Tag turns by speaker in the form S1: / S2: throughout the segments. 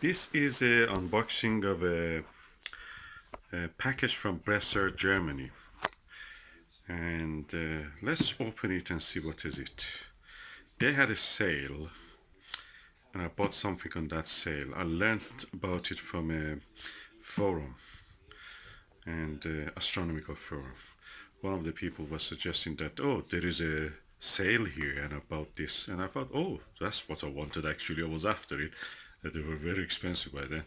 S1: This is an unboxing of a package from Bresser, Germany. And let's open it and see what is it. They had a sale and I bought something on that sale. I learned about it from a forum and astronomical forum. One of the people was suggesting that, oh, there is a sale here and about this. And I thought, oh, that's what I wanted actually. I was after it. They were very expensive by then.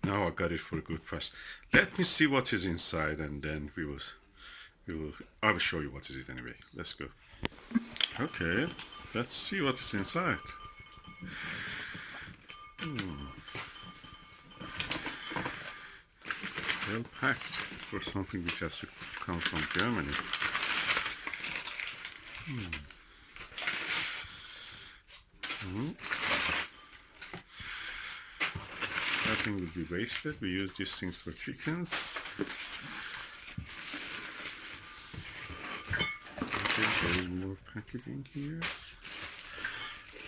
S1: Now I got it for a good price. Let me see what is inside and then I will show you what is it anyway. Let's go. Okay, let's see what is inside. Well packed for something which has to come from Germany. Nothing would be wasted. We use these things for chickens. Okay, there is more packaging here.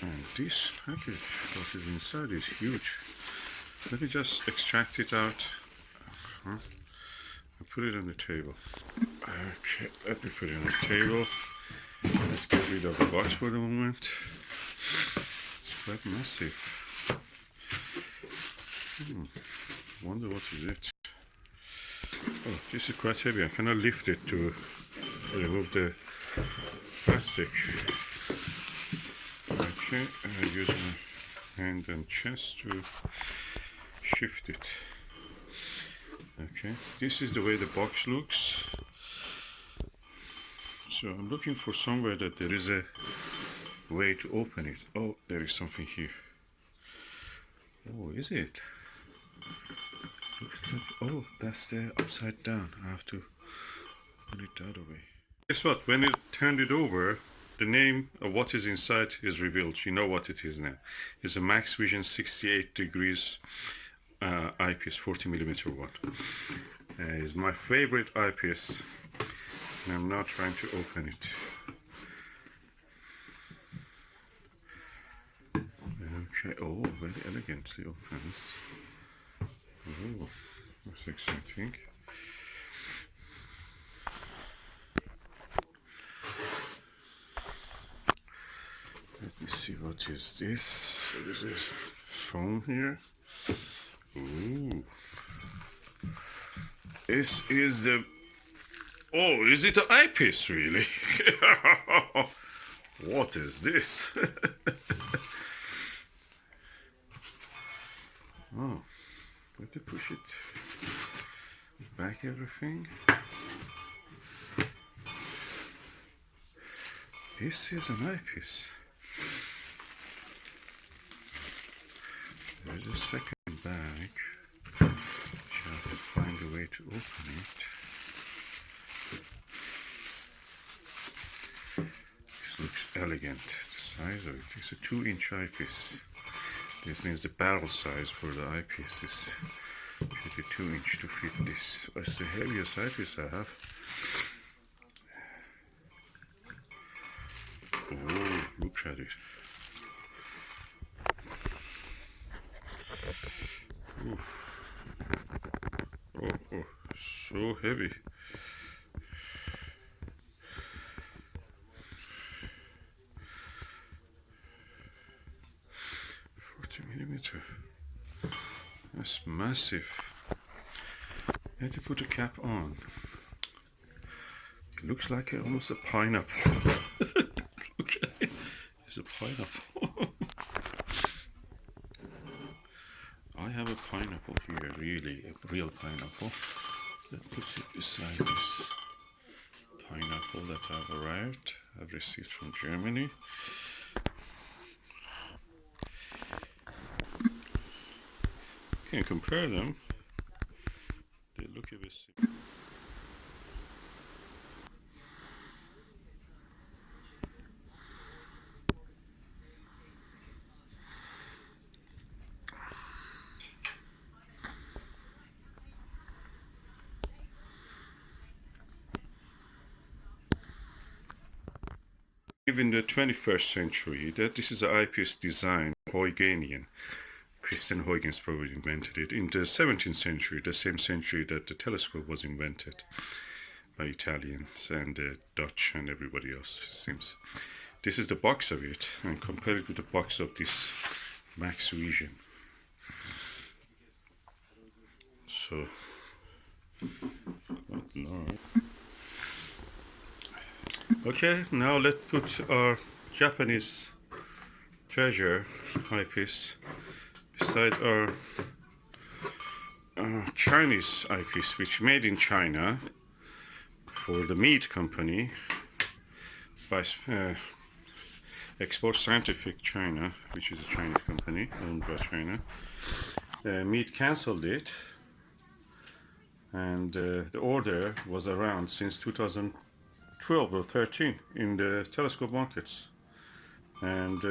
S1: And this package, what is inside, is huge. Let me just extract it out. And put it on the table. Okay, let me put it on the table. Let's get rid of the box for the moment. It's quite massive. Wonder what is it. Oh, this is quite heavy. I cannot lift it to remove the plastic. Okay, I use my hand and chest to shift it. Okay, this is the way the box looks. So I'm looking for somewhere that there is a way to open it. Oh, there is something here. Oh, is it? Looks like, oh, that's the upside down. I have to put it the other way. Guess what? When you turn it over, the name of what is inside is revealed. You know what it is now. It's a Maxvision 68 degrees eyepiece, 40mm one. It's my favorite eyepiece, and I'm now trying to open it. Okay, oh, very elegantly opens. Oh, that's exciting. Let me see, what is this? There's a phone here. Ooh. This is the... Oh, is it an eyepiece, really? What is this? Oh, let me push it back, everything. This is an eyepiece. There's a second bag. I have to find a way to open it. This looks elegant. The size of it. It's a 2-inch eyepiece. This means the barrel size for the eyepiece is should be 2-inch to fit this. It's the heaviest eyepiece I have. Oh, look at it. Oof. Oh, so heavy. Millimeter. That's massive. I had to put a cap on. It looks like almost a pineapple. Look at it. It's a pineapple. I have a pineapple here, really, a real pineapple. Let's put it beside this pineapple that I've arrived. I've received from Germany. Can compare them. They look a bit similar. In the 21st century, that this is an eyepiece design, Huygens, Christian Huygens probably invented it in the 17th century, the same century that the telescope was invented by Italians and the Dutch and everybody else, it seems. This is the box of it, and compare it with the box of this Maxvision. So, okay, now let's put our Japanese treasure eyepiece beside our Chinese eyepiece, which made in China for the meat company by Export Scientific China, which is a Chinese company owned by China. Meat cancelled it, and the order was around since 2012 or 13 in the telescope markets. And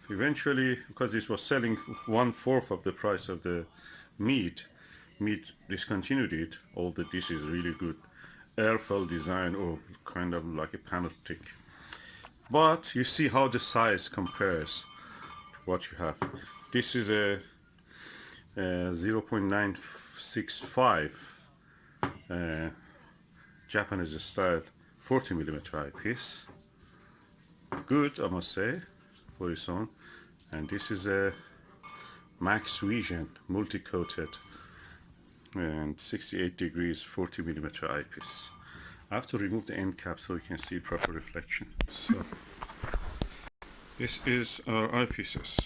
S1: eventually, because this was selling 1/4 of the price of the meat discontinued it. Although this is really good airfoil design, or kind of like a panoptic. But you see how the size compares to what you have. This is a 0.965 Japanese style 40mm eyepiece. Good, I must say, for its own. And this is a Maxvision multi-coated and 68 degrees 40mm eyepiece. I have to remove the end cap so you can see proper reflection. So this is our eyepieces.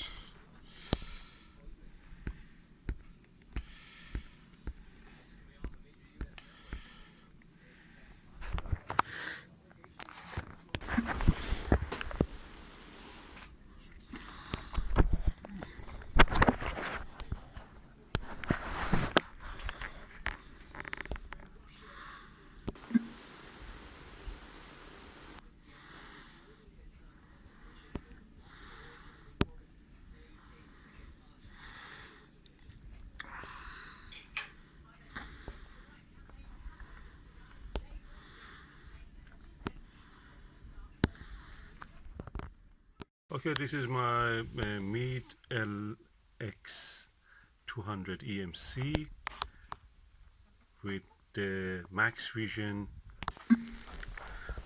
S1: Okay, this is my Meet LX 200 EMC with the Maxvision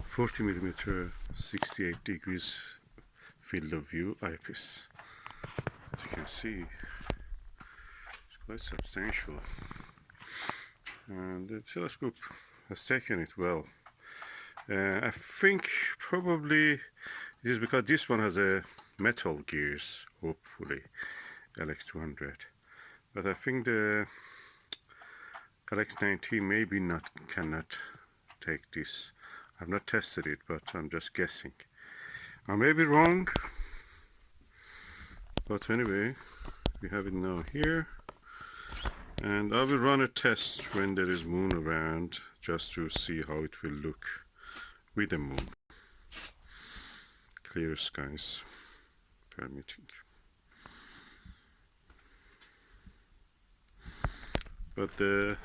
S1: 40mm 68 degrees field of view eyepiece. As you can see, it's quite substantial, and the telescope has taken it well. I think probably it is because this one has a metal gears, hopefully, LX200. But I think the LX90 maybe cannot take this. I've not tested it, but I'm just guessing. I may be wrong, but anyway, we have it now here. And I will run a test when there is moon around, just to see how it will look with the moon. Clear skies permitting. But the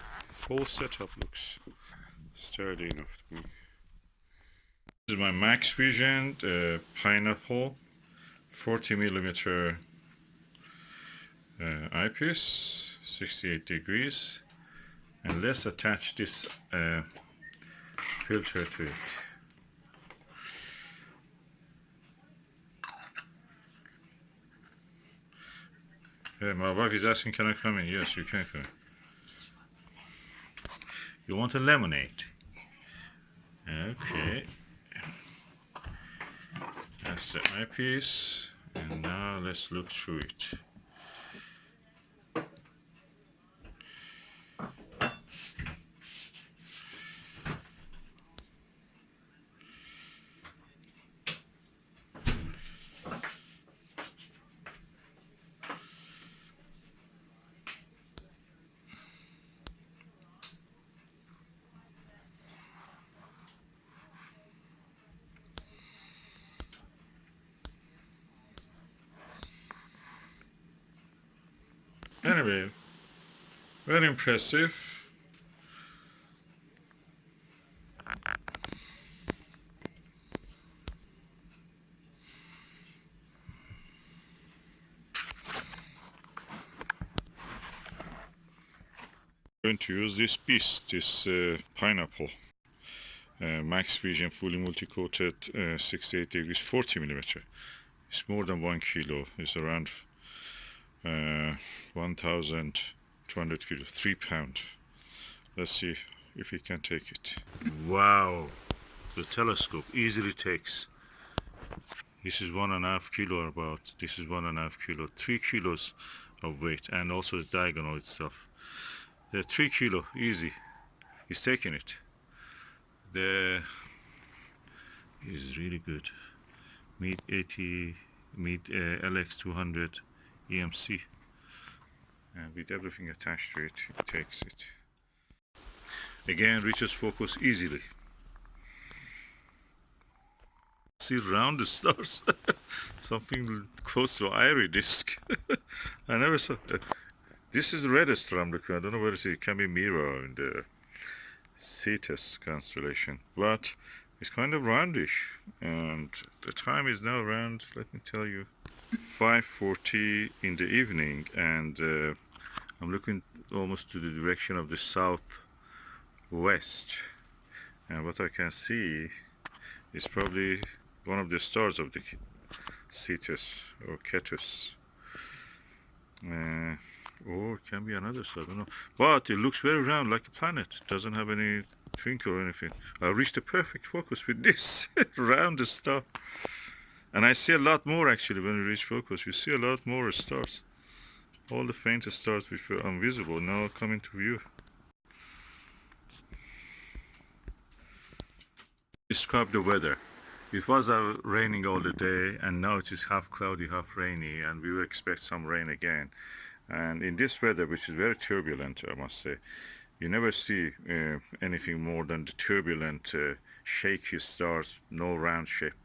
S1: whole setup looks sturdy enough to me. This is my Maxvision Pineapple 40mm eyepiece, 68 degrees, and let's attach this filter to it. My wife is asking, can I come in? Yes, you can come in. You want a lemonade? Okay. That's the eyepiece, and now let's look through it. Anyway, very impressive. Going to use this piece, this pineapple, Maxvision fully multi-coated 68 degrees 40 millimeter. It's more than 1 kilo. It's around 1,200 kilos, 3 pounds. Let's see if we can take it. Wow, the telescope easily takes. This is 1.5 kilo about. This is 1.5 kilo, 3 kilos of weight, and also the diagonal itself. The 3 kilo easy. He's taking it. The is really good. Meet 80, meet LX200 EMC, and with everything attached to it, it takes it. Again, reaches focus easily. See round the stars, something close to iris disk. I never saw. This is the reddest from the. I don't know whether it can be mirror in the Cetus constellation, but it's kind of roundish, and the time is now around, let me tell you, 5:40 in the evening, and I'm looking almost to the direction of the southwest, and what I can see is probably one of the stars of the Cetus or Cetus. Or it can be another star, I don't know. But it looks very round, like a planet. It doesn't have any twinkle or anything. I reached the perfect focus with this round star. And I see a lot more actually when we reach focus. We see a lot more stars. All the faintest stars which were invisible now come into view. Describe the weather. It was raining all the day, and now it is half cloudy, half rainy, and we will expect some rain again. And in this weather, which is very turbulent, I must say, you never see anything more than the turbulent, shaky stars, no round shape.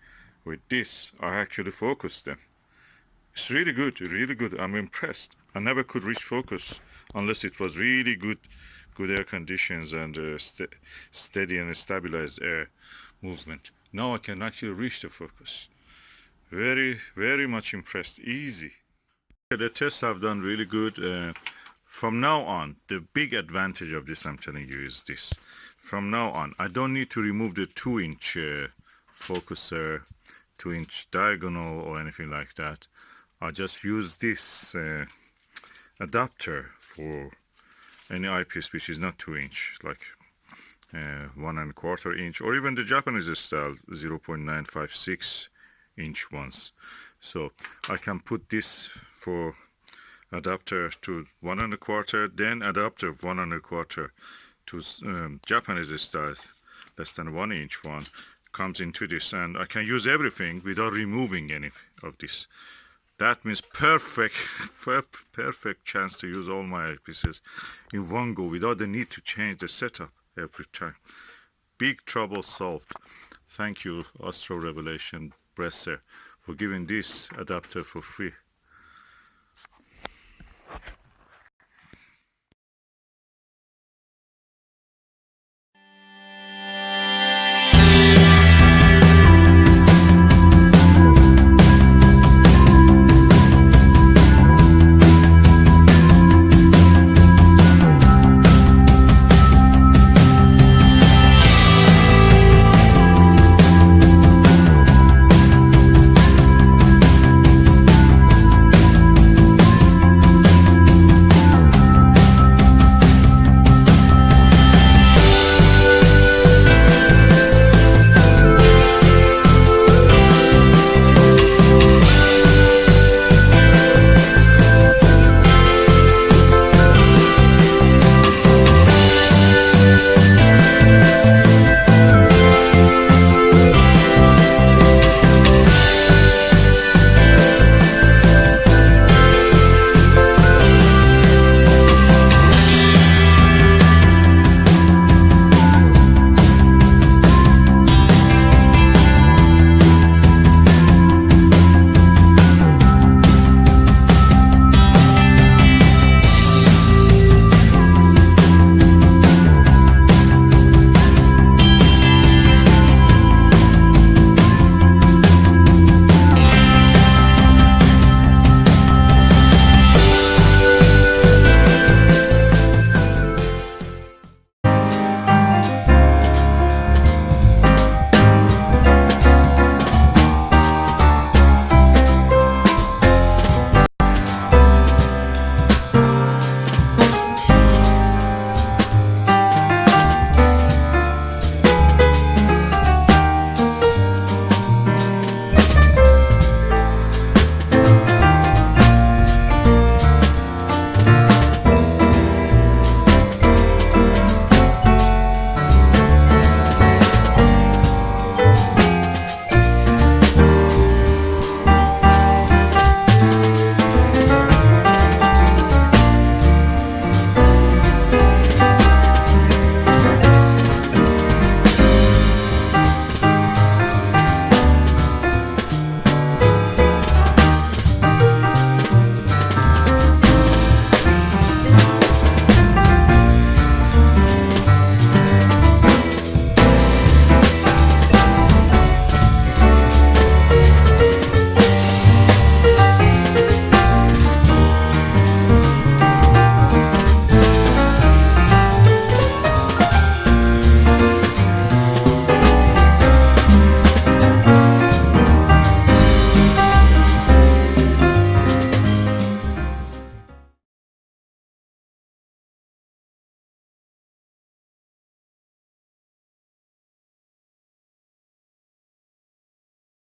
S1: With this, I actually focused them. It's really good, really good. I'm impressed. I never could reach focus unless it was really good air conditions and steady and stabilized air movement. Now I can actually reach the focus. Very, very much impressed. Easy. The tests have done really good. From now on, the big advantage of this, I'm telling you, is this. From now on, I don't need to remove the 2-inch focuser, 2-inch diagonal or anything like that. I just use this adapter for any eyepiece which is not 2-inch, like 1.25 inch, or even the Japanese style 0.956 inch ones. So I can put this for adapter to 1.25, then adapter 1.25 to Japanese style, less than 1 inch one, comes into this, and I can use everything without removing any of this. That means perfect chance to use all my eyepieces in one go without the need to change the setup every time. Big trouble solved. Thank you, Astro Revelation Bresser, for giving this adapter for free.